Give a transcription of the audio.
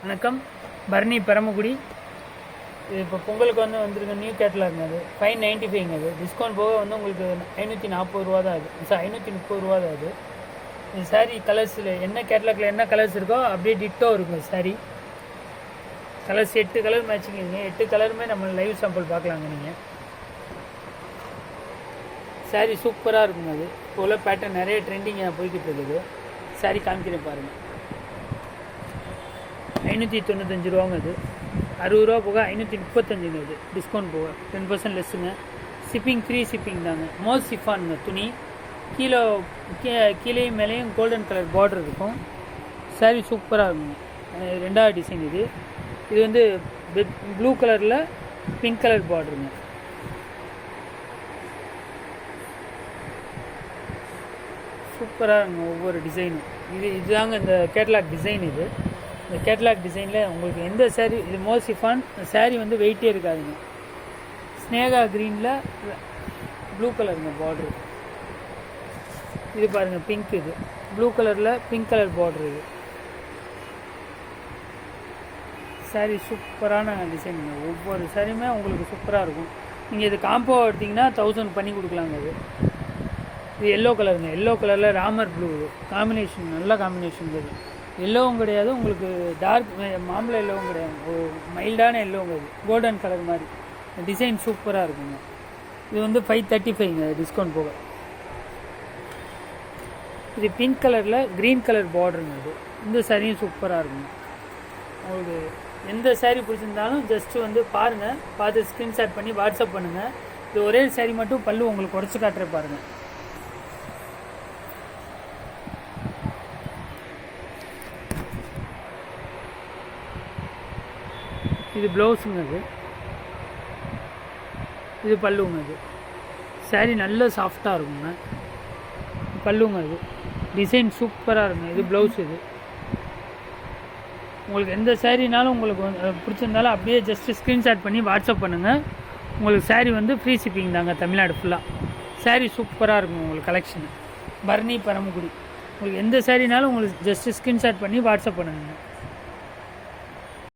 வணக்கம். பரணி பரமக்குடி. இது இப்போ பொங்கலுக்கு வந்துருக்க நியூ கேட்டலாகுங்க. அது 595ங்க. அது டிஸ்கவுண்ட் போக உங்களுக்கு 540 ரூபா தான். அது 530 ரூபா தான். அது இந்த சாரீ கலர்ஸில் என்ன கேட்டலாகில் என்ன கலர்ஸ் இருக்கோ அப்படியே டிட்டோ இருக்கும். Sari colours 8 colour மேட்சிங்க. 8 கலருமே நம்ம லைவ் சாம்பிள் பார்க்கலாங்க. நீங்கள் சாரீ சூப்பராக இருக்குங்க. அது இப்போ உள்ள பேட்டர்ன் நிறைய ட்ரெண்டிங்காக போய்கிட்டு இருக்குது. சாரீ காமிக்கிறேன் பாருங்கள். 595 ரூபாங்க. அது 60 ரூபா போக 535ங்க. இது டிஸ்கவுண்ட் போக 10% லெஸ்ஸுங்க. ஷிப்பிங் ஃப்ரீ ஷிப்பிங் தாங்க. மோஸ் சிஃபானுங்க துணி. கீழேயும் மேலேயும் கோல்டன் கலர் பார்டர் இருக்கும். சாரீ சூப்பராக இருக்குங்க. ரெண்டாவது டிசைன் இது. இது வந்து ப்ளூ கலரில் பிங்க் கலர் பார்டருங்க. சூப்பராக இருக்குங்க ஒவ்வொரு டிசைனும். இதுதாங்க இந்த கேட்லாக் டிசைன். இந்த கேட்லாக் டிசைனில் உங்களுக்கு எந்த சாரீ இது மோஸ் சிஃபான் சாரீ வந்து வெயிட்டே இருக்காதுங்க. ஸ்னேகா க்ரீனில் ப்ளூ கலருங்க பார்ட்ரு. இது பாருங்கள் பிங்க். இது ப்ளூ கலரில் பிங்க் கலர் பார்ட்ரு. இது சாரீ சூப்பரான டிசைனுங்க. ஒவ்வொரு சாரியுமே உங்களுக்கு சூப்பராக இருக்கும். நீங்கள் இது காம்போ எடுத்திங்கன்னா 1000 பண்ணி கொடுக்கலாங்க. இது எல்லோ கலருங்க. எல்லோ கலரில் ராமர் ப்ளூ. இது காம்பினேஷன் நல்ல காம்பினேஷன். இது எல்லோவும் கிடையாது உங்களுக்கு, டார்க் மாம்பழ எல்லோவும் கிடையாது, மைல்டான எல்லோங்க. இது கோல்டன் கலர் மாதிரி. டிசைன் சூப்பராக இருக்குங்க. இது வந்து 535ங்க டிஸ்கவுண்ட் போக. இது பிங்க் கலரில் க்ரீன் கலர் பார்டருங்க. இது இந்த சாரியும் சூப்பராக இருக்குங்க. உங்களுக்கு எந்த சாரீ பிடிச்சிருந்தாலும் ஜஸ்ட்டு வந்து பாருங்கள். பார்த்து ஸ்க்ரீன்ஷாட் பண்ணி வாட்ஸ்அப் பண்ணுங்கள். இது ஒரே சாரீ மட்டும் பல்லு உங்களுக்கு உடச்சி காட்டுற பாருங்கள். இது ப்ளவுஸுங்க. இது பல்லுங்க. இது சாரீ நல்ல சாஃப்டாக இருக்குங்க. பல்லுங்க. இது டிசைன் சூப்பராக இருக்குங்க. இது ப்ளவுஸ். இது உங்களுக்கு எந்த சாரீனாலும் உங்களுக்கு பிடிச்சிருந்தாலும் அப்படியே ஜஸ்ட்டு ஸ்க்ரீன்ஷாட் பண்ணி வாட்ஸ்அப் பண்ணுங்கள். உங்களுக்கு சாரீ வந்து ஃப்ரீ ஷிப்பிங் தாங்க தமிழ்நாடு ஃபுல்லாக. சாரீ சூப்பராக இருக்கும் உங்களுக்கு கலெக்ஷன். பரணி பரமக்குடி. உங்களுக்கு எந்த சாரீனாலும் உங்களுக்கு ஜஸ்ட்டு ஸ்க்ரீன்ஷாட் பண்ணி வாட்ஸ்அப் பண்ணுங்கள்.